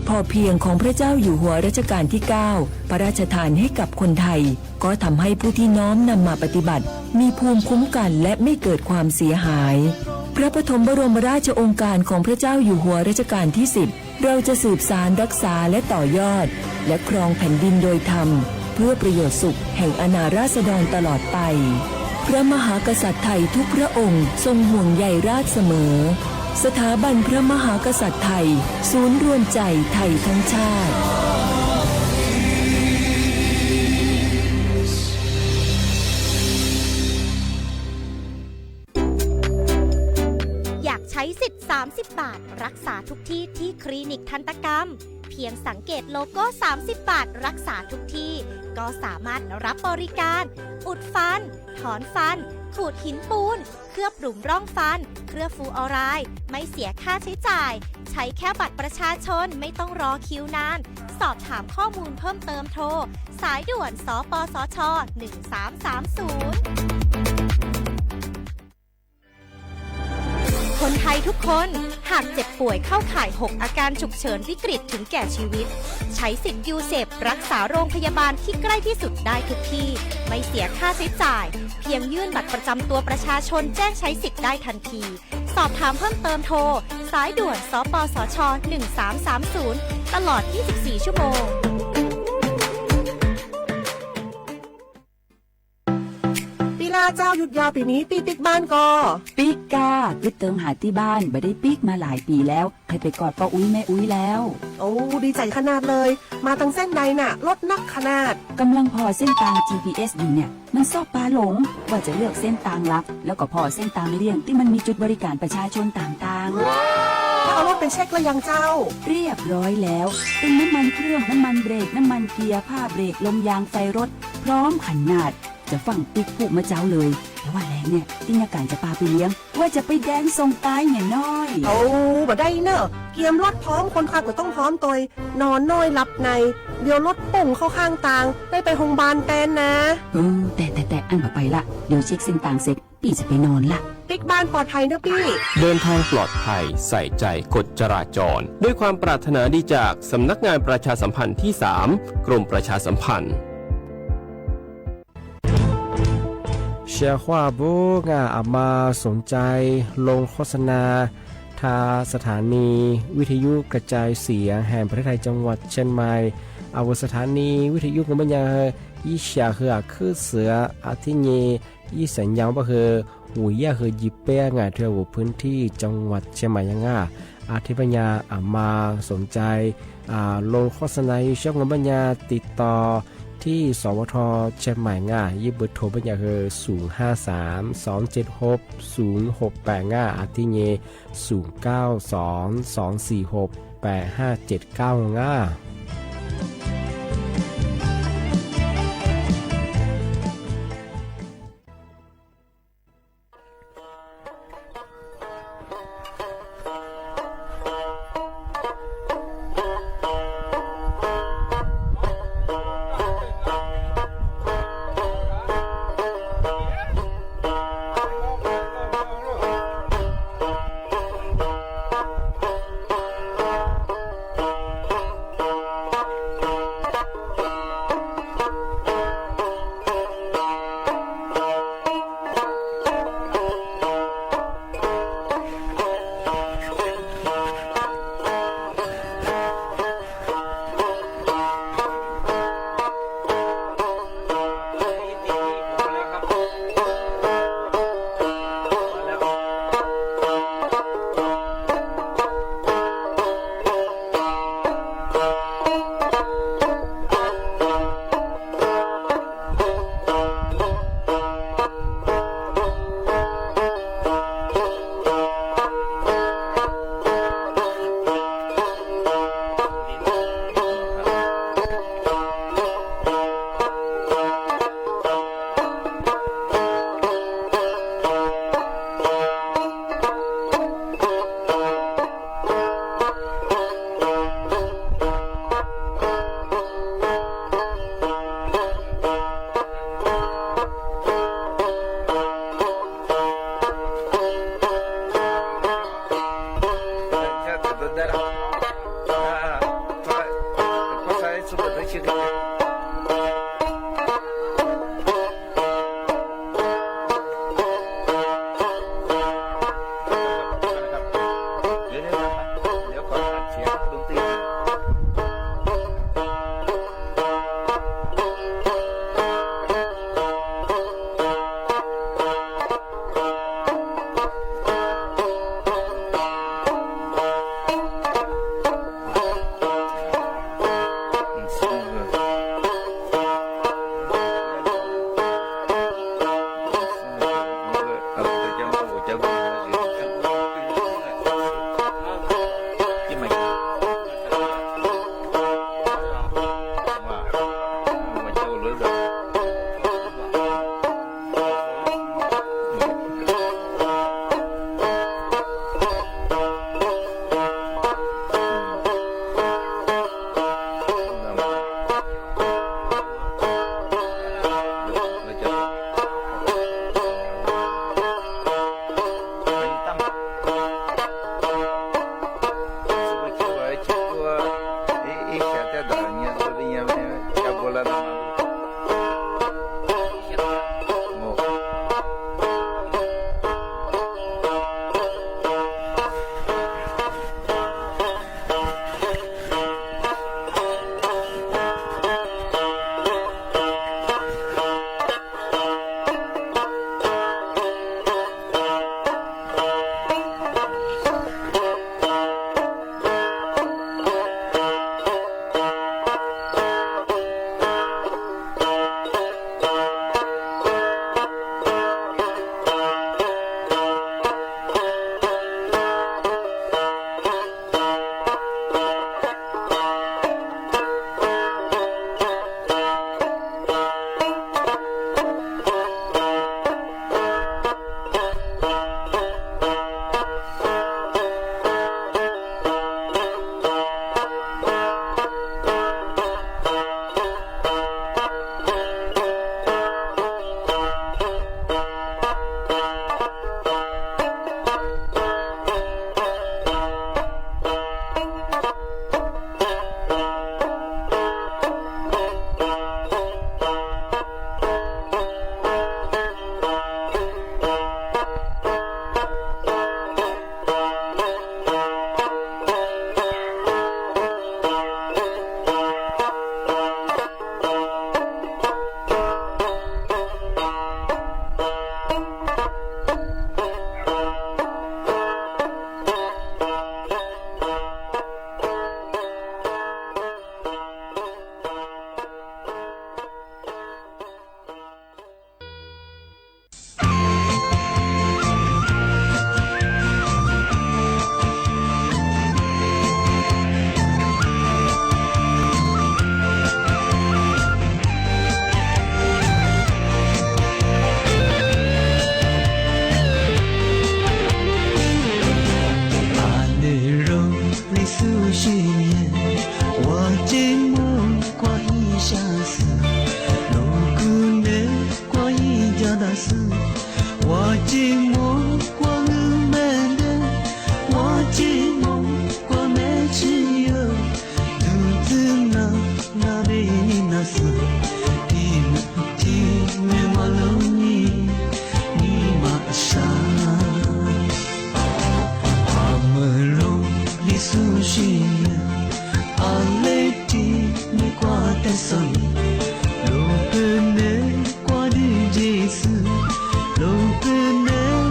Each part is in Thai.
พอเพียงของพระเจ้าอยู่หัวรัชกาลที่ 9 พระราชทานให้กับคนไทยก็ทำให้ผู้ที่น้อมนำมาปฏิบัติมีภูมิคุ้มกันและไม่เกิดความเสียหายพระปฐมบรมราชโองการของพระเจ้าอยู่หัวรัชกาลที่ 10เราจะสืบสานรักษาและต่อยอดและครองแผ่นดินโดยธรรมเพื่อประโยชน์สุขแห่งอาณาราษฎรตลอดไปพระมหากษัตริย์ไทยทุกพระองค์ทรงห่วงใยราชเสมอสถาบันพระมหากษัตริย์ไทยศูนย์รวมใจไทยทั้งชาติอยากใช้สิทธิ์30 บาทรักษาทุกที่ที่คลินิกทันตกรรมเพียงสังเกตโลโก้30 บาทรักษาทุกที่ก็สามารถรับบริการอุดฟันถอนฟันขูดหินปูนเคลือบหลุมร่องฟันเคลือบฟลูออไรด์ไม่เสียค่าใช้จ่ายใช้แค่บัตรประชาชนไม่ต้องรอคิวนานสอบถามข้อมูลเพิ่มเติมโทรสายด่วนสปสช1330คนไทยทุกคนหากเจ็บป่วยเข้าข่าย6อาการฉุกเฉินวิกฤตถึงแก่ชีวิตใช้สิทธิ์ยูเซฟรักษาโรงพยาบาลที่ใกล้ที่สุดได้ทุกที่ไม่เสียค่าใช้จ่ายเพียงยื่นบัตรประจำตัวประชาชนแจ้งใช้สิทธิ์ได้ทันทีสอบถามเพิ่มเติมโทรสายด่วนสปสช1330ตลอด24ชั่วโมงเจ้าหยุดยาวปีนี้ปีปิกบ้านก็ปิกกาไปเติมหาที่บ้านไม่ได้ปิกมาหลายปีแล้วเคยไปกอดป้าอุ้ยแม่อุ้ยแล้วโอ้ดีใจขนาดเลยมาตั้งเส้นใดน่ะรถนักขนาดกำลังพอเส้นทาง GPS อยู่เนี่ยมันซอกปลาหลงว่าจะเลือกเส้นทางลับแล้วก็พอเส้นทางเลี่ยงที่มันมีจุดบริการประชาชนต่างๆเอารถไปเช็คแล้วยังเจ้าเรียบร้อยแล้วเป็นน้ำมันเครื่องน้ำมันเบรกน้ำมันเกียร์ผ้าเบรกลมยางไฟรถพร้อมขนาดจะฟังปิ๊กผูกมาเจ้าเลยแต่ว่าแรงเนี่ยที่นาการจะพาไปเลี้ยงว่าจะไปแดนส่งตายเนี่ยน้อยเอาบ่ได้เนอะเกียมรถพร้อมคนขับก็ต้องพร้อมตัวนอนน้อยหลับในเดี๋ยวรถปุ่งเข้าข้างทางได้ไปโรงพยาบาลแตนนะแต่อันต่อไปละเดี๋ยวเช็คเส้นทางเสร็จพี่จะไปนอนละปิ๊กบ้านปลอดภัยนะพี่เดินทางปลอดภัยใส่ใจกฎจราจรด้วยความปรารถนาดีจากสำนักงานประชาสัมพันธ์ที่ 3 กรมประชาสัมพันธ์เชียร์ว่าบุกอามาสนใจลงโฆษณาทาสถานีวิทยุกระจายเสียงแห่งประเทศไทยจังหวัดเชียงใหม่อาวสถานีวิทยุกันบัญญัติยี่เสียคือเสืออาทิเยยี่สัญญาณว่าคือหูยาคือยิบเป้งาเที่ยวพื้นที่จังหวัดเชียงใหม่ยังง่าอาทิปัญญามาสนใจลงโฆษณาช่องกันบัญญัติติดต่อที่สวทเชียงใหม่ง่ายยิบเบอร์โทรบัญญัติคือ053-276-0685อาทิเย0922468579ง่า这个。Lo que ne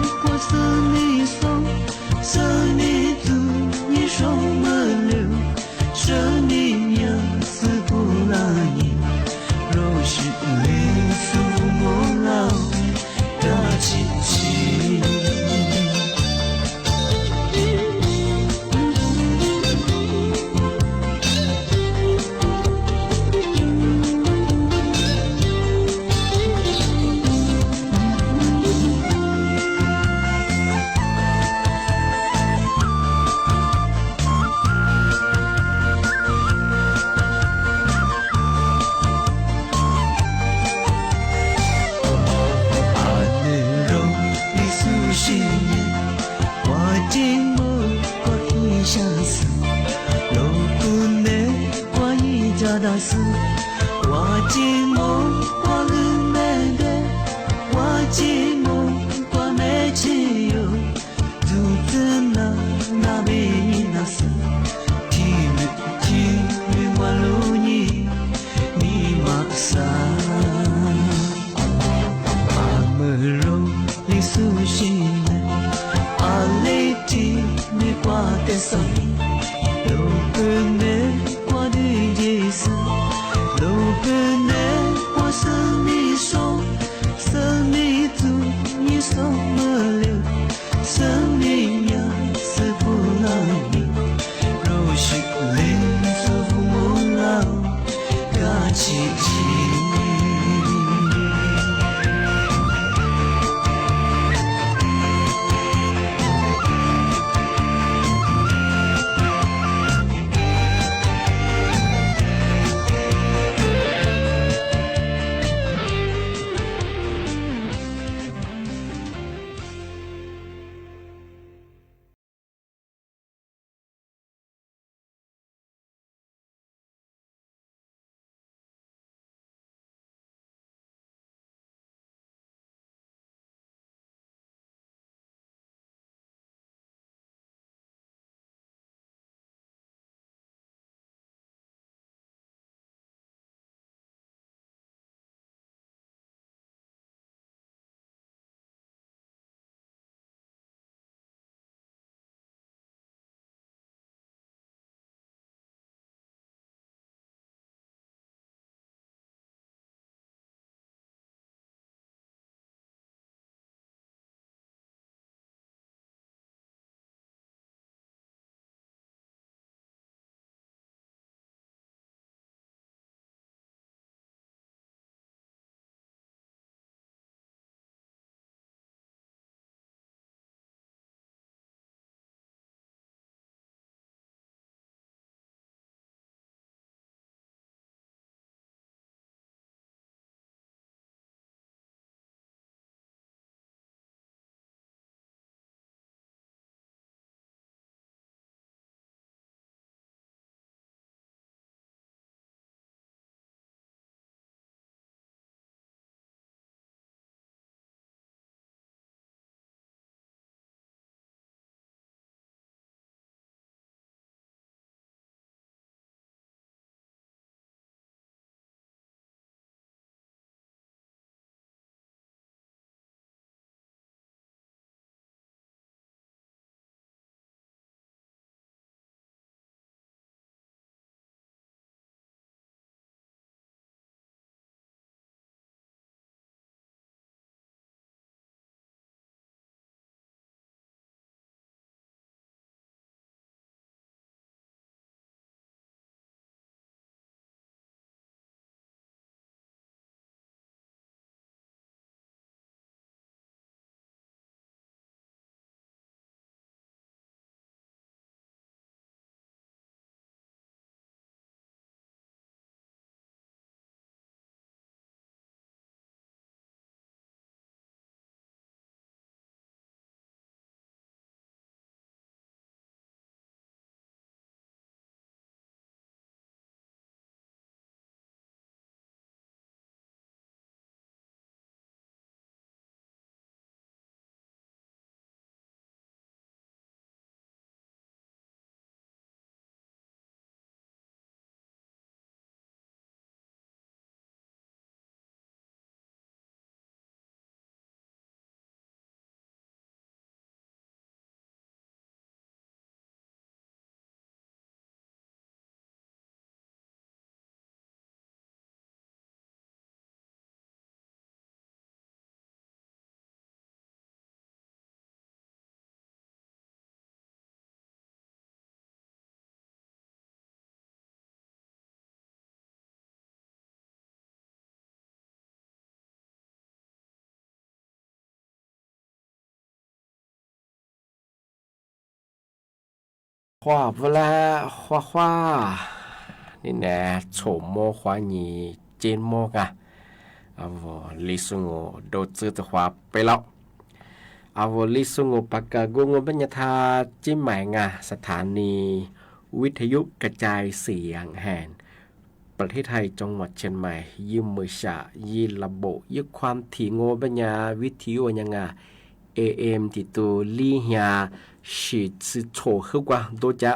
出す我寂寞我運命で我寂寞我めちよずっとな鍋になす君はろに見まさAmelo li sushine aleti ne kwate sai lopene kwa de jesa lopene kwa sami so sami tu ni so mele sami ya se fulani roshi le so fumola ga chi chi花不啦，花花，你呢？丑么花你尖么啊？啊我李松我都知道花ไปแล้วอาวุลิสุงปากกางงบัญญาธาจิมหมายงาสถานีวิทยุกระจายเสียงแห่ง ประเทศไทยจังหวัดเชียงใหม่ยืมมือฉะยีระบบยึดความถี่โงปัญญาวิทยุยังไง AM ติดตัวลี่เฮียฉีดสิโฉขึ้นกว่าโดจะ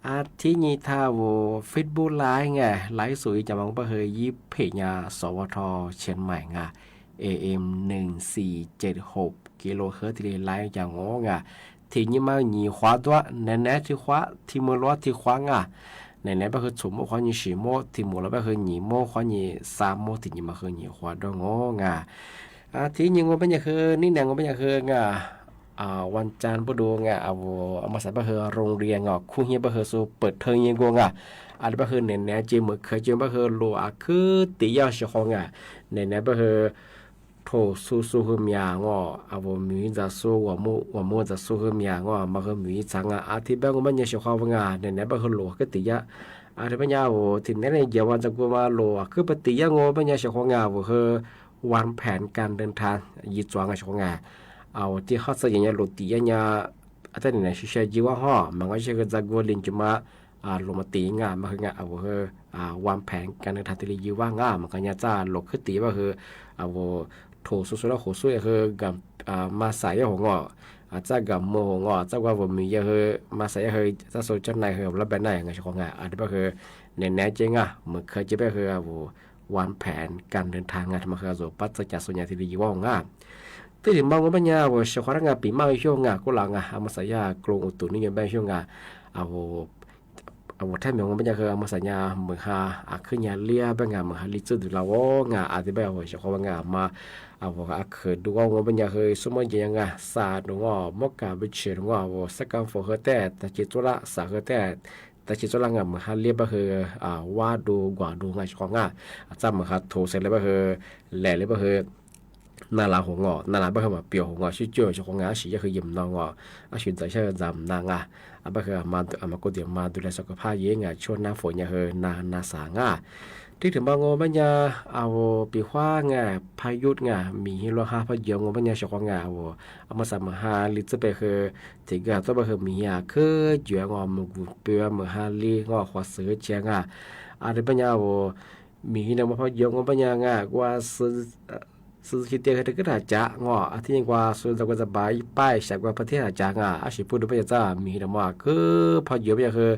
อาทินี้ท่าวเฟซบุ๊กไลฟ์ไงไลฟ์สวยจะมองไปเฮยยิบเพจยาสวทเชียงใหม่ไง AM 1476กิโลเฮิรตซ์ที่ไลฟ์อย่างงงทีนี้มาหนีขวาตัวแน่ๆที่ขวาที่มือล้อที่ขวางไหนๆไปคือสุ่มขวาหนีสี่โมที่มือแล้วไปคือหนีโมขวาหนีสามโมที่นี่มาคือหนีขวาด้วยงงทีนี้งเป็นอย่างคือนี่แนงเป็นอย่างคือวันจันทร์ปดูเอามาใส่ไปคือโรงเรียนคู่เฮียไปคือสูเปิดเทอมยังกงอะไรไปคือแน่ๆเจมือเคยเจอไปคือโลคือตียาวเสียของแน่ๆไปคือโถสู้ๆมีอย่างมีจะสู้ว่ามูจะสู้มีอย่างมาคือมีจังอาทิตย์แบบมันยังเสียของเนี่ยไปคือโลก็ตียาอาทิตย์เป็นยาวที่นั่นเนี่ยเดี๋ยววันจะกูมาโลคือปฏิยางเป็นยังเสียของคือวางแผนการเดินทางยีจวงเสียของเอาที่เขาจะยังโลตีอย่างอาจารย์เนี่ยชื่อจีว่ามันก็ใช้ก็จะกูเรียนจุมาลงมาตีมาคือเอาคือวางแผนการเดินทางที่ยีว่ามันก็จะโลคือตีว่าคือเอาโถสุดๆแล้วโหสุดคือกับมาใส่หัวอาจจะกับโมหัวจะว่าผมมีคือมาใส่คือจะโซจนในคือรับแบบไหนไงของอาจจะคือแน่ๆจริงเหมือนเคยจะไปคือวางแผนการเดินทางมาคือปัจจัยส่วนใหญ่ที่ยีว่าที่ถึงบางวันปัญญาว่าเฉพาะงานปีใหม่ช่วงกูหลังเอามาใส่ยากรงอุตุนิยมไปช่วงเอาแท้เมืองปัญญาคือเอามาใส่ยาเหมือนขึ้นยาเลี้ยบางเหมือนลิจุดเราอาจจะไปเอาเฉพาะมาเอาเคยดูว่าปัญญาเคยสมัยยังศาสตร์มกกาบิเชนสักการฝนแต่จิตละสาแต่จิตละเหมือนเลี้ยบคือว่าดูกว่าดูไงของจำเหมือนโทรเสร็จแล้วคือแหล่เลยคือนาลาหัวนาลาไม่เคยมาเปียวหัวชื่อเจ้าชื่อของสีก็คือยิ้มน้อง选择一下จำนางไม่เคยมาก็เดี๋ยวมาดูแลสุขภาพเยอะช่วงหน้าฝนเนี่ยคือนาสางที่ถึงบางวันเนี่ยเอาปีขว้าพายุมีฮิโรฮาพายุงวันเนี่ยชื่อของเอามาสามหาลิจะไปคือถึงต้องไปคือมีคือเยอะมึงเปียวมึงหาลีขวาซื้อเชียงอะไรปัญญามีนะมาพายุวันเนี่ยว่าสุดที่เดียวกันก็ได้จ้าที่ยังว่าส่วนจะไปป้ายจากว่าประเทศจ้าอาชีพพูดด้วยจ้ามีนะว่าคือพอเยอะไปคือ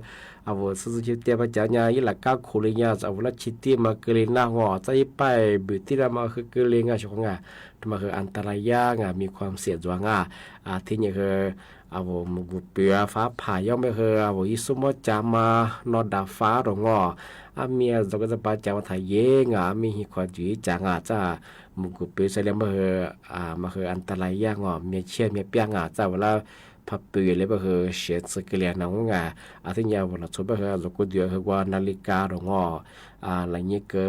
เอาสุดที่เดียวกันจ้าเนี่ยยี่หลักก้าวคุริยาเอาละชิติมาเกลีน่าใจไปบุตรที่มาคือเกลียช่วงทำไมคืออันตรายมีความเสี่ยงจวงที่นี่คือเอามุกเปียฟ้าผ่าย่อมไม่คือเอาอิสุมจามานอดาฟ้าหรองมีจะก็จะไปจ้ามาถ่ายเย่มีหิขวาจีจ้าจ้ามุกเปียเสลียมาคืออันตรายมีเชี่ยมีเปียจ้าเวลาพับเปียเลยคือเสียสเกลียน้องที่นี่เวลาชอบคือเราก็เดียวคือว่านาฬิกาหรองอะไรเงี้ยก็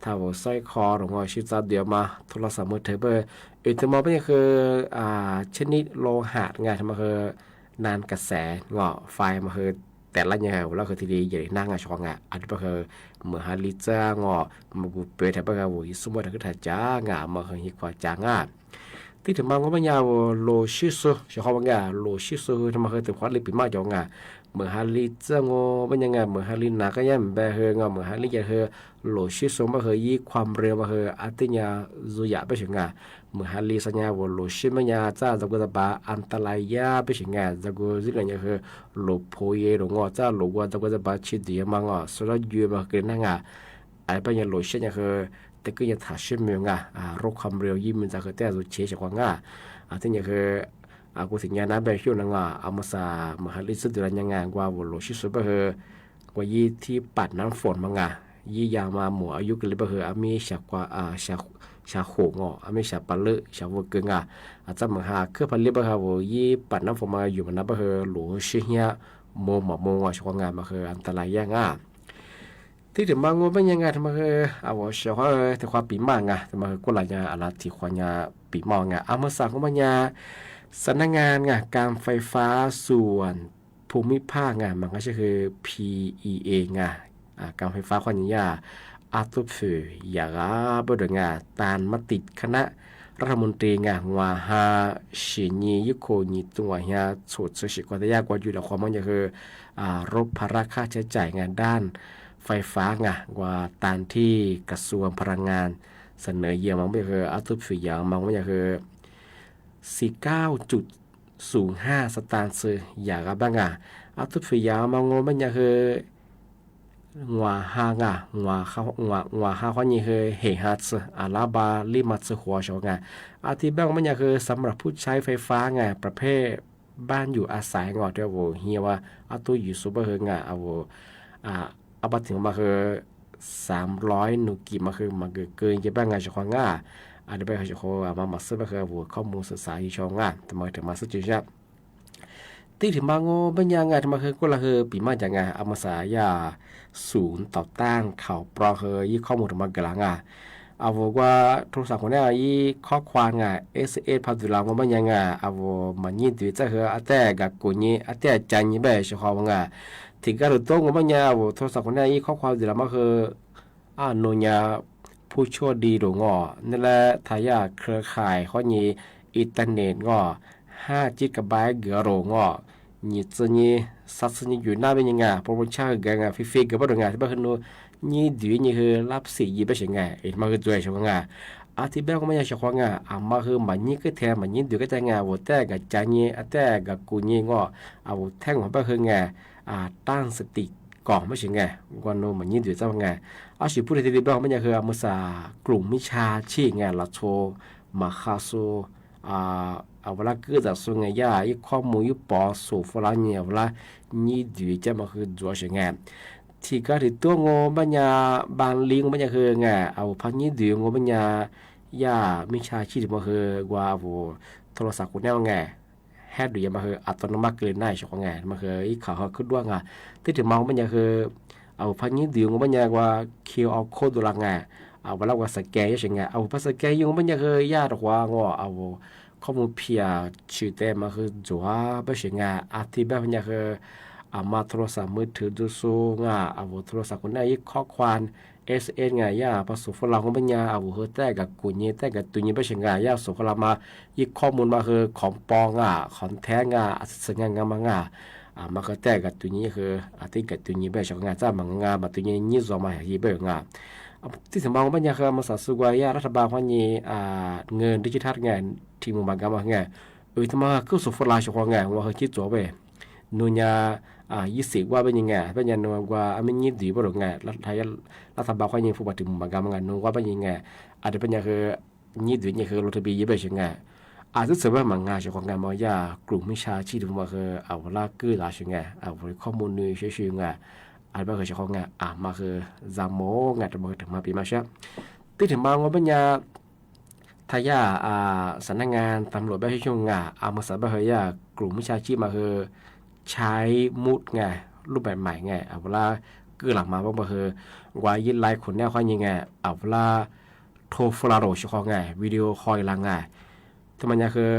ถ้าว่าสร้อยคอหรองชิดจ้าเดียวมาโทรศัพท์มือถือที่มองไปคือชนิดโลหะทำมาคือนานกระแสไฟมาคือแต่ละอย่างแล้วคือทีเดียวใหญ่นั่งช่องอันนี้ก็คือเหมือนฮาริจ้มาบุเปิดแต่ก็คือสมมติคือถ้าจ้ามาคือฮิควาจ้าที่ถึงบางวันเนี่ยโลชิสุชอบว่าโลชิสุทำมาคือถึงความลิปิมาจังเหมือนฮาริจ้าเป็นยังไงเหมือนฮารินาก็ยังแบบเหมือนฮาริจะโลชิสุมาคือยี่ความเร็วมาคืออัติญาจุยะไปถึงเหมือนฮาริสัญญาว่าโลชิมันยาจ้าจะก็จะบาอันตรายไปถึงจะก็สิ่งนี้คือโลโพเยหรือจ้าโลว่าจะก็จะบาชิดเดียมังสุดยอดมาเกินนั่งไอ้ปัญญาโลชิเนี่ยคือแต่ก็ยังถ่ายชิมอยู่โรคความเร็วยิ่งมันจะคือแต่สุดเชี่ยวกว่าที่นี่คือกูถึงยาน้ำแบบช่วงนั้นเอามาสามหาลิสุดเดือนยังไงว่าโลชิสุไปคือว่ายี่ที่ปัดน้ำฝนมังยี่ยามาหมู่อายุกันเลยไปคือมีฉากว่าชาโขงมีฉากปลาเลือฉากวัวเกงอาจจะมาหาเครื่องผลิตไปคือว่ายี่ปัดน้ำฝนมาอยู่มันนับไปคือหลวงเชียโมชาวงานมาคืออันตรายที่ถึงบางวันเป็นยังไงทำไมเอาเชื่อว่าถึงความปีมังทำไมก็หลายอย่างอะไรที่ความปีมังเอามาสั่งของมันสำนักงานการไฟฟ้าส่วนภูมิภาคมันก็คือ PEA การไฟฟ้าความยาอาตุฟือยากบดตานมติคณะรัฐมนตรีว่าฮาชินียุโคนิตัวสุดสุดกว่าจะยากกว่าอยู่แล้วความมันคือลดภาระค่าใช้จ่ายด้าน ไฟฟ้าไงว่าตามที่กระทรวงพลังงานเสนอเยี่ยมมันไม่คืออัตุฟิยามันไม่คือ49.05 สตางค์ซื้ออย่างกับบ้างอ่ะอัตุฟิยามันไม่คืองัวห้างอ่ะงัวห้าคนนี้คือเฮฮัตส์อาลาบาลิมัตส์หัวชงไงอาทิบ้างมันคือสำหรับผู้ใช้ไฟฟ้าไงประเภทบ้านอยู่อาศัยงอเดียวเฮียว่าอัตุอยู่ซูเปอร์เฮงอ่ะเอาบัตรถึงมาคือ300 นุกิมาคือเกินจะบ้างไงชงอ่ะอันนี้เป็นชงมาซื้อมาคือข้อมูลศึกษาที่ชงอ่ะทำไมถึงมาซื้อจุดนี้ที่ถึงบางโง่เป็นยังไงทำไมคือก็ละคือปีมาจากไงเอามาสายาศูนย์ต่อต้านข่าวปลอมคือยี่ข้อมูลถึงมากลางอ่ะเอาว่าโทรศัพท์ของเนี่ยยี่ข้อความไง SS พัฒนามันเป็นยังไงเอามันยิ่งดีจะคืออาแต่กับกูนี่อาแต่จันยี่แบบชอบไงที่การรู้ตัวมันยังเอาโทรศัพท์ของเนี่ยยี่ข้อความดีแล้วมันคือโนยาผู้ช่วยดีหรืองอนั่นแหละทายาเครือข่ายข้อนี้อินเทอร์เน็ตงอ5 จิกะไบต์เกือโรงอ่ะนี่จะนี่สัตว์นี่อยู่หน้าเป็นยังไงโปรโมชั่นกันไงฟิกๆกับว่าไงที่บ้านนู้นี่ดีนี่คือรับสียี่เป็นยังไงมันคือตัวเองไงที่บ้านก็ไม่ใช่ไงมาคือมันนี่ก็แทนมันนี่ดูก็จะไงว่าแต่กับใจนี่แต่กับกูนี่ก็แท่งของบ้านคือไงตั้งสติก่อนไม่ใช่ไงวันนู้มันนี่ดูจะไงสิพูดที่บ้านไม่ใช่คือมุสากลุ่มมิชาชีไงละโชมาคาโซเอาเวลาเกิดจากส่วนใหญ่ยี่ข้อมูลยี่ปอสูฟลาเนี่ยเวลานี่ดูจะมาคือจัวเสียงที่ก็ที่ตัวงบัญญาบางลิงบัญญาคือไงเอาพันยี่ดูงบัญญาย่ามิชาชีพมาคือว่าโทรศัพท์คนนี้ไงแฮดดูยังมาคืออัตโนมัติเกินได้ใช่ไงมาคืออีข่าวเขาขึ้นด้วยไงที่ถึงมองบัญญาคือเอาพันยี่ดูงบัญญาว่า QR code ดูละไงเอาเวลาว่าสแกนยังไงเอาภาษาสแกนยังบัญญาคือย่าตัวว่าเอาข้อมูลเพียชื่อแต่มาคือจัวไม่ใช่ไงที่แบบนี้คือมาโทรศัพท์มือถือดูสูงโทรศัพท์คนไหนข้อความSS ไงย่าผสมฝรั่งของปัญญาแต่กับกูนี่แต่กับตัวนี้ไม่ใช่ไงย่าส่งเรามาข้อมูลมาคือของปองของแท้สัญญาณมังมาก็แต่กับตัวนี้คือที่กับตัวนี้ไม่ใช่ไงจ้ามังมาตัวนี้ยี่สิบมาที่เบิกที่สมองปัญญาคือมาสัตว์สุกวายารัฐบาลวันนี้เงินดิจิทัลไงที่มุมบางกรรมไงทำไมก็สุฟลาชงไงว่าเขาคิดตัวไปนุญายี่สิบว่าเป็นยังไงเป็นยังไงว่าไม่ยินดีบ่หรือไงรัฐบาลวันนี้ผู้ปฏิบัติมุมบางกรรมไงนึกว่าเป็นยังไงอาจจะเป็นยังคือยินดีนี่คือรถทะเบียนยี่สิบยังไงจะเสริมว่ามังงาชงไงมายากลุ่มมิชาชีพมาคือลากกือลาชงไงข้อมูลนี้เชื่อไงอันเป็นคือเฉพาะไงมาคือจามโมไงจะมาถึงมาปีมาเช่ที่ถึงบางวันปัญญาทายาสำนักงานตำรวจแบบช่วงมาสาบะเฮียกลุ่มวิชาชีพมาคือใช้มุดไงรูปแบบใหม่ไงเวลาเกิดหลังมาบ้างมาคือว่ายินไลน์คนแนวข้อยังไงเวลาโทรฟลาโรเฉพาะไงวิดีโอคอยลังไงที่มันคือ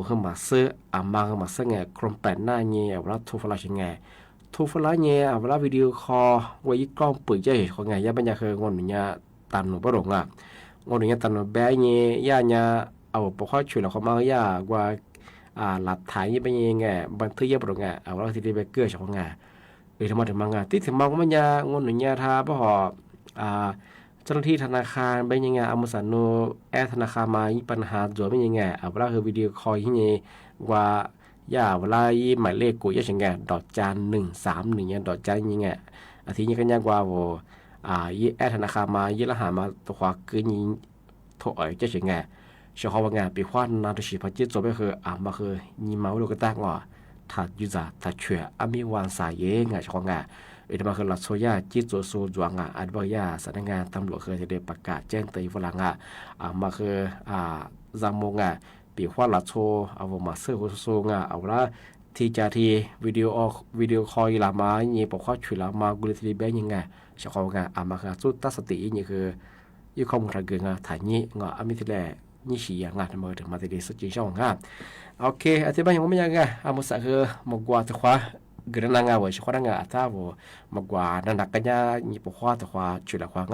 ขึ้นมาซื้อมาขึ้นมาซื้อไงกรมแปดหน้าเงี้ยเวลาโทรฟลายังไงทุกเวลาเนี่ยเวลาวิดีโอคอลว่ายิ่งกล้องเปิดจะเห็นของไงย่าเป็นยังคืองอนหนุ่ยตันหนุ่มปะหลงงอนหนุ่ยตันหนุ่มแบ๊เนี่ยย่าเนี่ยปกข้อช่วยเราเขามาย่าว่าหลักฐานยี่เป็นยังไงบันทึกยี่ปะหลงเราที่ได้ไปเกลือของไงทำไมถึงมางานที่ถึงมองมันยางอนหนุ่ยท่าเพราะหอเจ้าหน้าที่ธนาคารเป็นยังไงมุสันโนธนาคารมาปัญหาจ่อเป็นยังไงเวลาคือวิดีโอคอลที่นี่ว่าเวลาหมายเลขกูยังไงดอกจาน131เนี่ยดอกจานยังไงทีนี้ก็ยากว่าธนาคารมารหัสมาตัวคือยิงถอยจะยังไงชาวบ้านปีขวัญนาตุชิพัจิตจบไปคือมาคือยิงเมาลูกตากถัดยุจถัดเชื่อมีวันสายเองชาวบ้านมาคือหลักโซยาจิตโจโซจวงอันบอยาสำนักงานตำรวจเคยจะได้ประกาศแจ้งเตือนฝรั่งมาคือจำมงปีขวัญหลักโซมาเสื้อโซละที่จะที่วิดีโอคอลลามาเนี่ยปกข้อช่วยลามากุลทีเบยังไงชาวบ้านมาคือสุดตั้งสตินี่คือยี่ข้อมูลทางเกินถ่ายนี้มิทีแลนี่ชี้อย่างงั้นมาถึงมาที่ดีสุดจริงช่องโอเคอธิบายยังไม่ยังไงมุสาคือมกว่าตะขวาเกิดนั่งเว้ยช่วยนั่งถ้ามกว่านั่นนักกันยานี่ปกข้อตะขวาช่วยละขวาง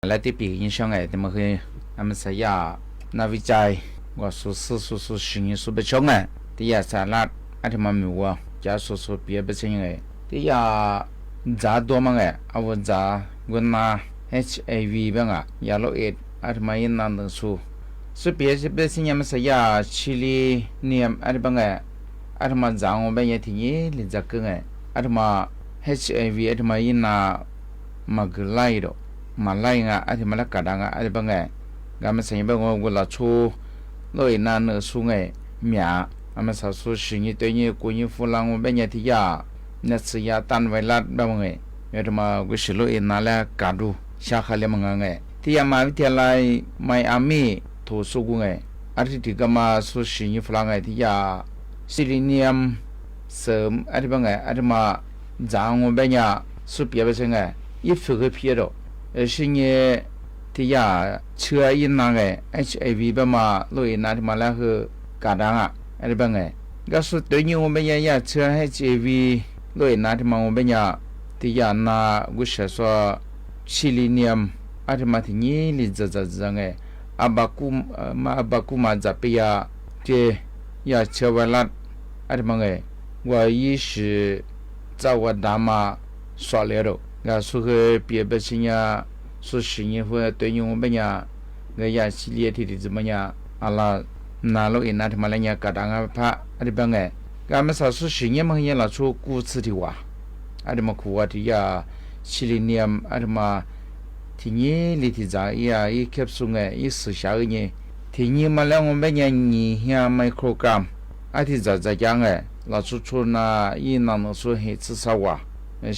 来对比影响哎，他们会他们是呀那วิจัยว่าสุสิ่งสุบชงไงที่ยาสารัดอันที่มันมีว่าจะสุเปียบเป็นยังไงที่ยาจ่าตัวมั้งไงเอาว่าจ่ากุนมา HIV บ้างอ่ะยาโลเอดอันที่มันยินนั่นสุเปียเป็นยังมันสยาชิลีเนียมอันที่บ้างไงอันที่มันจ่างว่าเป็นยังที่นี่ลิจักไงอันที่มัน HIV อันที่มันยินน่ะมากไล่ดอกมาไล่งะอันที่มันละกระดังอ่ะอันที่บ้างไงก็มันสัญญาบ้างว่าเวลาชูโลยนั่นเนื้อสูงไงเมียอามันสาวสูสิ่งนี้ตัวนี้กูยิ่งฟูลังว่าเป็นยังที่ยาเนี่ยสิยาตันไว้ลัดบ้างไงเมื่อมากูสิโลยนั่นแหละกาดูชาขาเลมังไงที่ยามาวิทยาลัยไมอามี่ถูสุกุไงอาทิตย์ที่ก็มาสูสิ่งนี้ฟูลังไงที่ยาซิลิเนียมเสริมอาทิตย์บ้างไงอาทิตย์มาจางว่าเป็นยังสุเปียเป็นไงยิ่งฝึกเพียรสิ่งนี้ที่ยาเชื้อยินนั่งไง HIV บ้ามาโลยนั่นที่มาแล้วคือกาดังอ่ะอะไรบ้างไงก็สุดตัวนี้ว่าเป็นยาเชื้อ HIV โลยนั่นที่มาว่าเป็นยาที่ยานากุศลซิลิเนียมอะไรมาที่นี่ลิจะไงอาบากุมาจะไปยาเจยาเชื้อไวรัสอะไรบ้างไงว่ายี่สิจะว่าดามาสวเลโรก็สุขเปียบสิญญาสุสิ่งที่ตัวนี้ว่าเป็นยาก็ยาซิลิที่ที่จะมันยาอะไรนาโลอินาที่มาเล่นยากระดังพระอะไรบ้างไงก็ไม่สาวสุสิ่งนี้มันยังละชูกู้ซื้อที่ว่าอะไรมาขู่ว่าที่ยาซิลิเนียมอะไรมาที่นี่ลิที่จะยาอีแคปซูลไงอีสื่อสารไงที่นี่มาแล้วมันเป็นยังนี่เฮียไมโครกรัมอาที่จะยังไงละชูน่าอีนั่นสู้เหตุสาว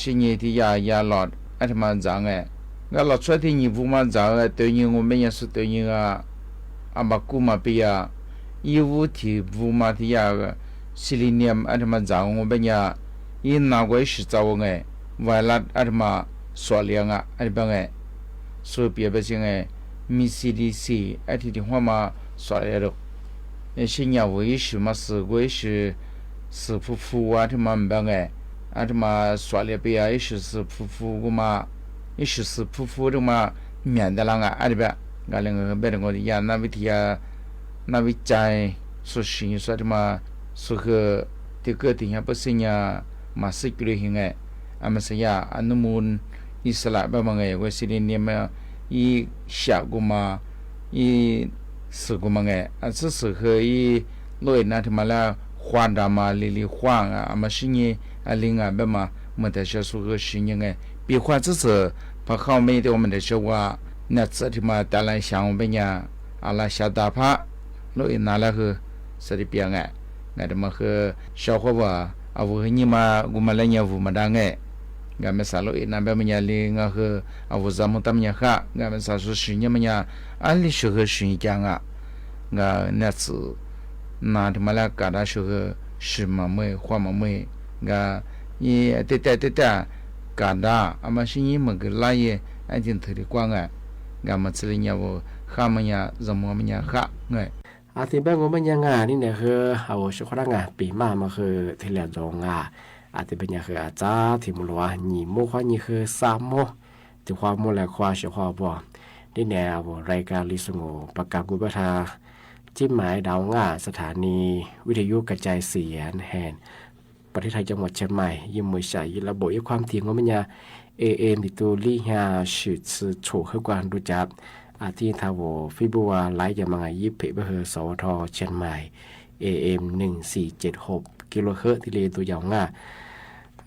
สิ่งนี้ที่ยาหลอดอะไรมาจังไงก็ละช่วยที่นี่ผู้มาจังไงตัวนี้มันเป็นยังสุดตัวนี้ก็อาบักุมาเปียอีวูที่บูมาที่ยาซิลิเนียมอันที่มาจางงเป็นยาอีน่าก็อิสระวงไงไวรัสอันที่มาสวลียงอ่ะอันที่เป็นไงสุเปียเป็นยังไงมี CDC อันที่หัวมาสวลียงสิ่งนี้ว่าอิสมาสื่อก็อิสผู้ว่าที่มันเป็นไงอันที่มาสวลียเปียอิสผู้ก็มาอิสผู้ที่มาเมียนเดลังอ่ะอันที่เป็นก็เลยก็เป็นคนที่ยานาวิทยานาวิจัยสุสิ่งสุดมาสุขที่เกิดที่ยังเป็นสิ่งมาสิกเลยไงอามันเสียอนุมูลอิสระแบบไงว่าสิ่งนี้มันอีชากุมาอีสุกุมาไงอันสุดคืออีลอยนั่นที่มาแล้วขวานดามาลิขวางอ่ะอามันสิ่งนี้อะไรเงี้ยแบบมามันแต่เชื่อสุขสิ่งยังไงปีขวานสุดพอเข้าไม่ได้ว่ามันแต่เชื่อว่านัดสัตย์มาแต่ละช่างเป็นยังอะไรชาดาพะโลกนั่นแหละคือสติเปียงไงไงแต่มาคือชาวเขาว่าเอาวุ้ยมากุมาเล่นยาวุมาดังไงก็ไม่สาโลกนั่นแบบมันยาลีก็คือเอาวุ้จามุตามยาค่ะก็ไม่สาสุดสิ่งมันยาอันนี้ชื่อสิ่งจังอ่ะก็นัดสุนั่นที่มาแล้วการได้ชื่อสิ่งมาเมื่อความมาเมื่อก็ยี่เตะการได้อามาสิ่งนี้มันก็ไล่อันที่ถือกว้างไงก็มันสิ่งนี้ว่าข้ามันยาจมูกมันยาค่ะไงอาทิตย์แบงก์มันยังไงนี่เนี่ยคือเอาชุดร่างงานปีมามาคือที่เหลือจงอาทิตย์เป็นยังคืออาจารย์ที่มุลวาหนีโมข้อนี่คือสามโมที่ความโมและความเชื่อความบ่นี่เนี่ยรายการลิสงประกาศกุบทาจิ้มหมายดาวง่าสถานีวิทยุกระจายเสียงแห่งประเทศไทยจังหวัดเชียงใหม่ยิ่งมือใส่ระบบยี่ความถี่ของมันยาAM ที่ตัวลี่ฮาชุดสื่อโฉกให้กวนรู้จักอาทิตย์ทาวฟิบัวไลฟ์จะมาไงยิบเพเบอร์สวทเชียงใหม่ AM 1476กิโลเฮิรตซ์ที่เรียนตัวอย่างง่า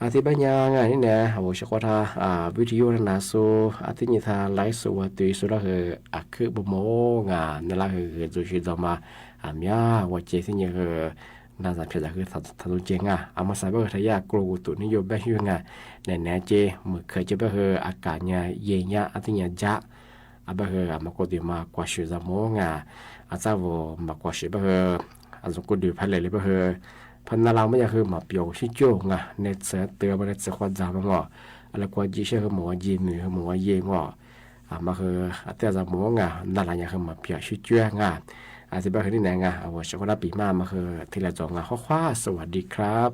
อาทิตย์ปัญญางานนี่เนี่ยเอาชักว่าวิทยุนาสูอาทิตย์นี้ทาไลฟ์สวตุยสุดละคือคือบโมงานนั่นละคือจุดที่จะมาเมียว่าเจที่เนี่ยคือน่าจะเพียงแต่คือทันเจงอามาใส่เบอร์ทายากรูตุนิยมแบบยังไงเนี่ยเจมือเคยจะเบอร์อากาศเนี่ยเย็นเนี่ยอาทิตย์เนี่ยจะอาเบอร์มากดดีมากว่าชื่อจะโมงอาจจะว่ามากว่าชื่อเบอร์อาจจะกดดีพันเลยเบอร์พันนาเราไม่อยากคือมาเปียวชิโจ้เน็ตเสือเตือนมาเน็ตเสือควันจามงอะไรกว่าจีเชื่อคือหมอยีมือคือหมอเย่งมาคืออาจจะโมงนั่นแหละอย่างคือมาเปียวชิโจ้อาจจะเป็นคนที่ไหนเอาว่าช็อกโกแลตปีมาคือที่เราจองข้อคว้าสวัสดีครับ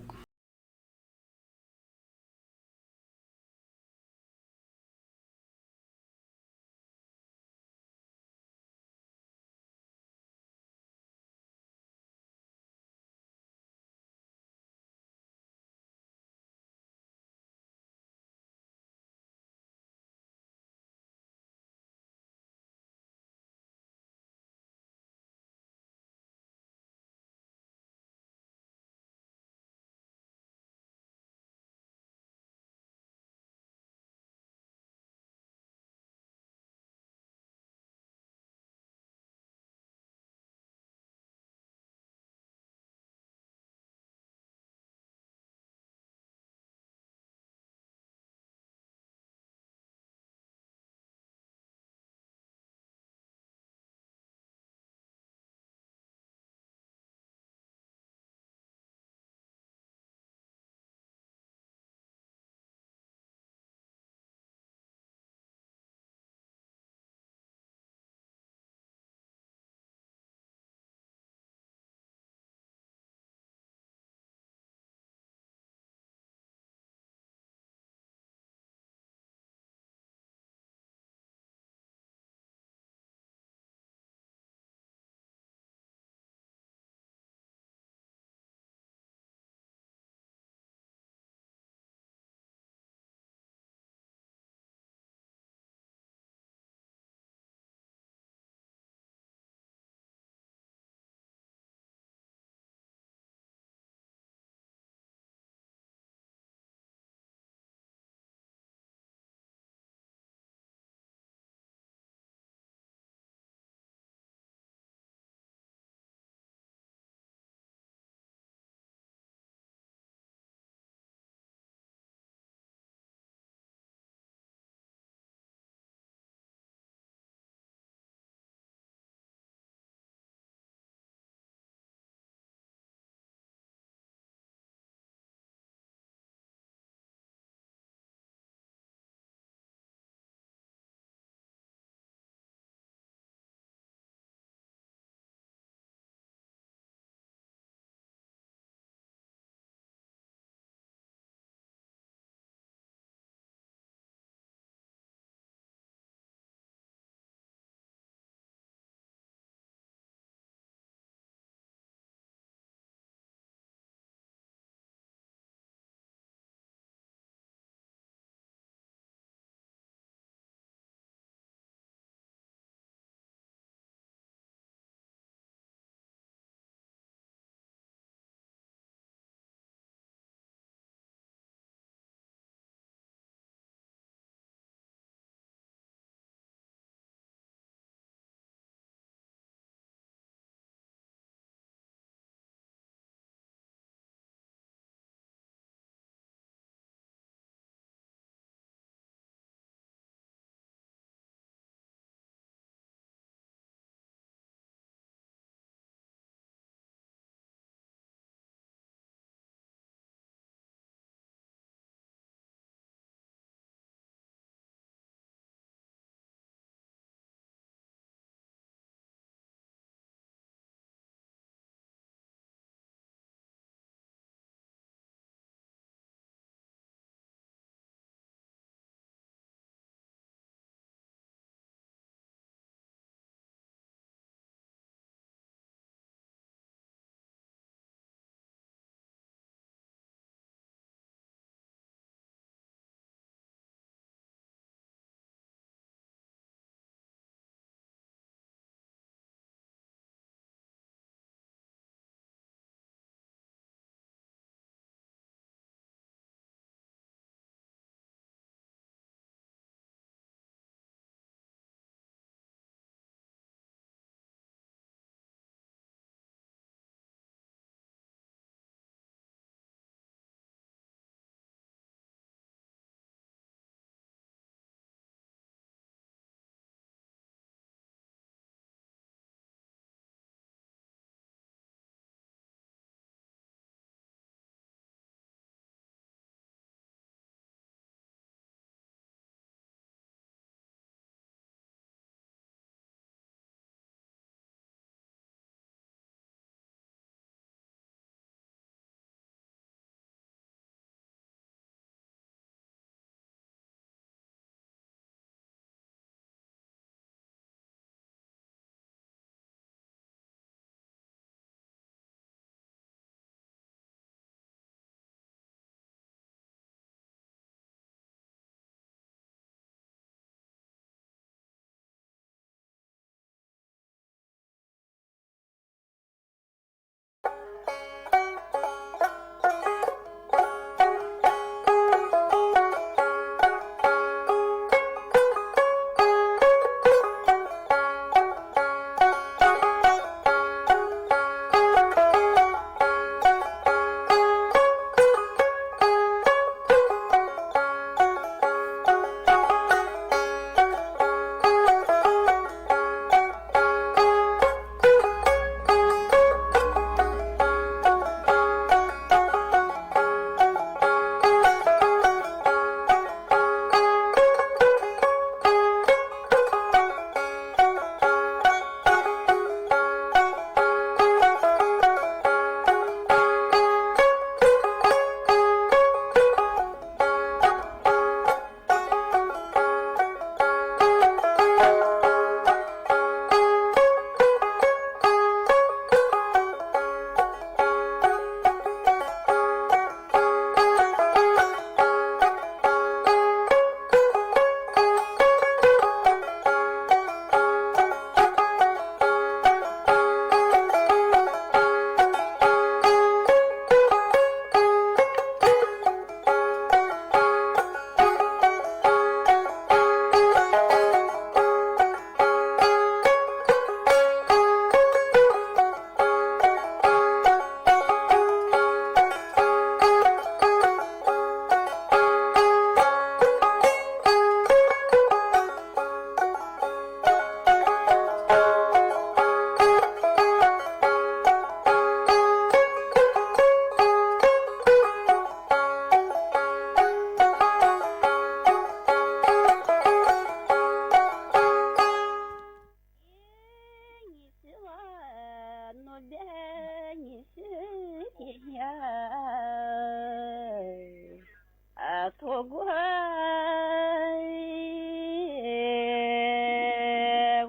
错过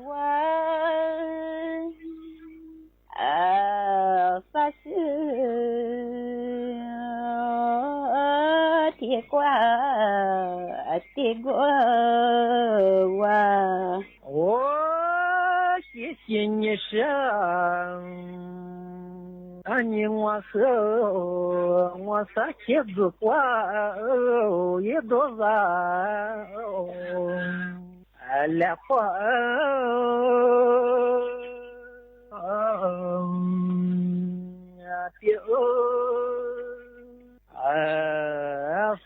我发誓的过我谢谢你生你我和我撒茄子花一朵花来花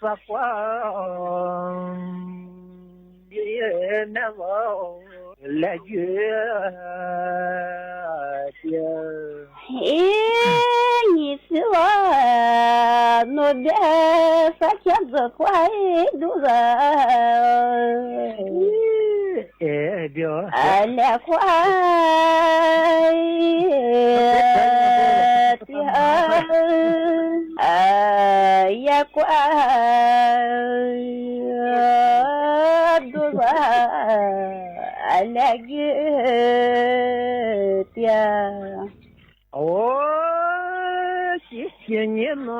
撒花也难忘来月你是我那边撒茄子花一朵花来花也挂朵花来月的谢谢你呢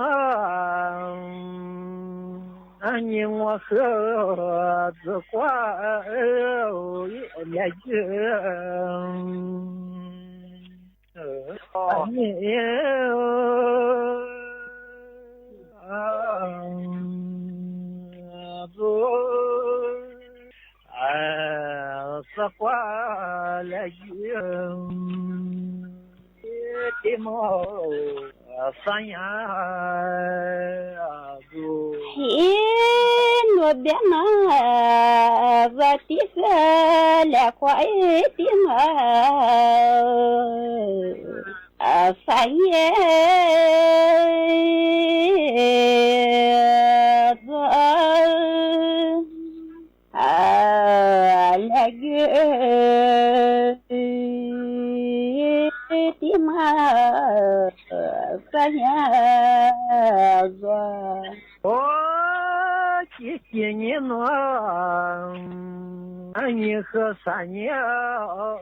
你我和子花来月你子花来月的毛三呀我别拿我的个来快的嘛三爷子来月的嘛三爷子谢谢你呢你和三年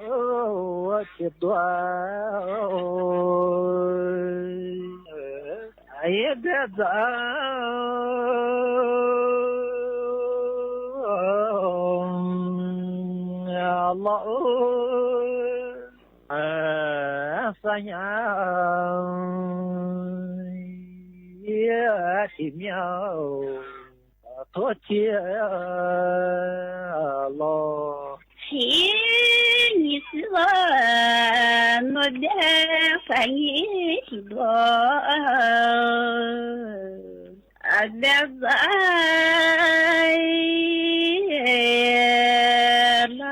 我的多也别走老三年也的苗多接了你是我那边翻译的多别在了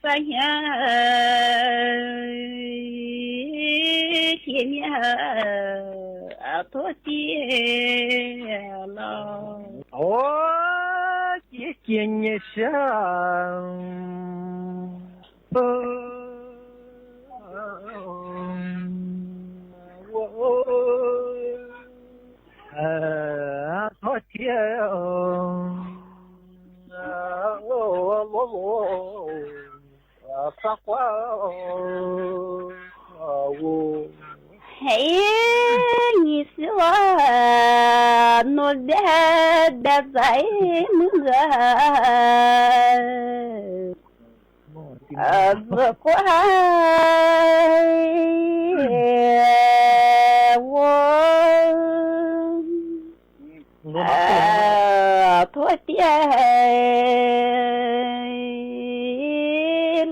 发现前面多接了谢谢你生昨天撒花你是我那边的在那个子花昨天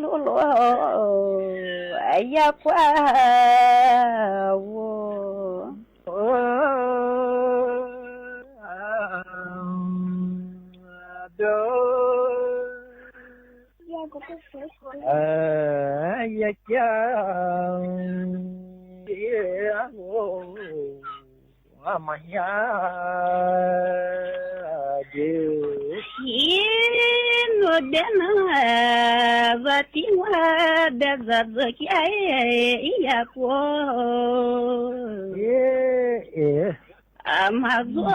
露露也怪我也讲我们呀的 no dena vatingwa dezazaki ya ko amazoi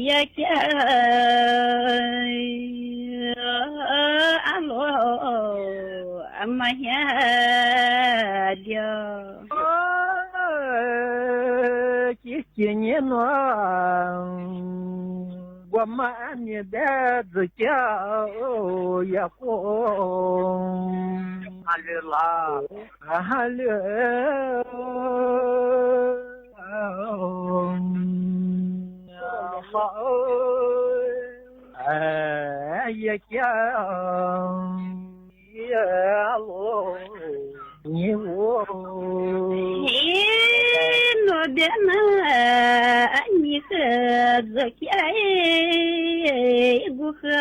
ya kya alo amaya dia Кисене гуамане дезкя яко алила але якя алло него no dena ani zaki buha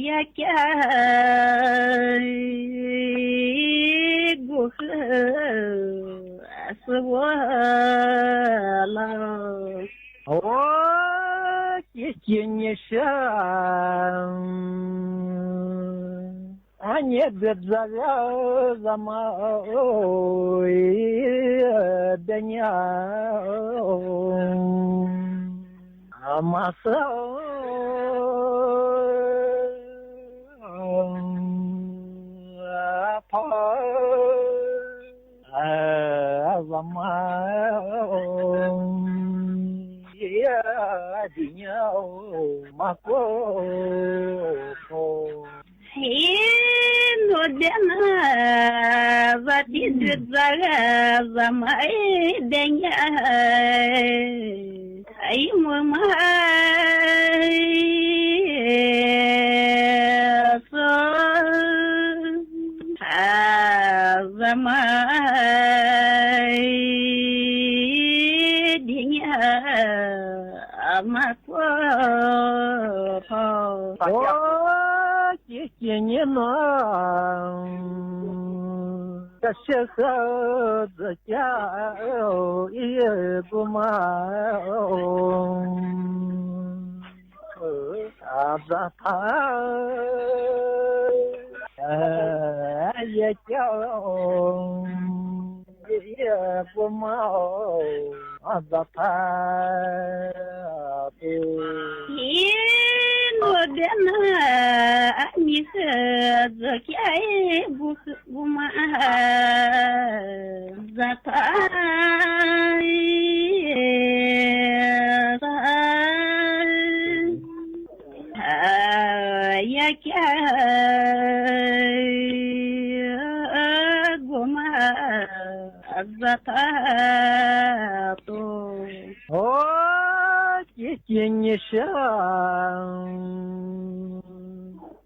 ya kya buha aswala кисенеша не бедзавя замой дня амаса no dena vatizaga zamai denya ai mama so zamai denya amakwa кисене кашха закя гума азата якя гума азата no dena ani zaki buma zata ya kya guma zata to кисенеша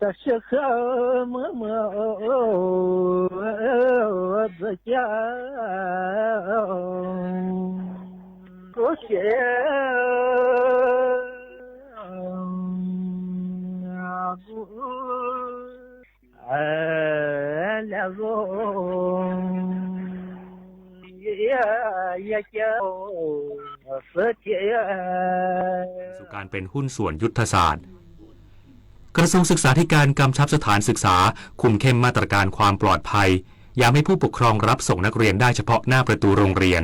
кашха мама закя кошеสู่การเป็นหุ้นส่วนยุทธศาสตร์กระทรวงศึกษาธิการกำชับสถานศึกษาคุมเข้มมาตรการความปลอดภัยย้ำให้ผู้ปกครองรับส่งนักเรียนได้เฉพาะหน้าประตูโรงเรียน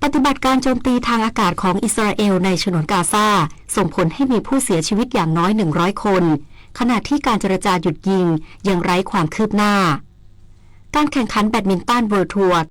ปฏิบัติการโจมตีทางอากาศของอิสราเอลในฉนวนกาซาส่งผลให้มีผู้เสียชีวิตอย่างน้อย100คนขณะที่การเจรจาหยุดยิงยังไร้ความคืบหน้าการแข่งขันแบดมินตันเวิลด์ทัวร์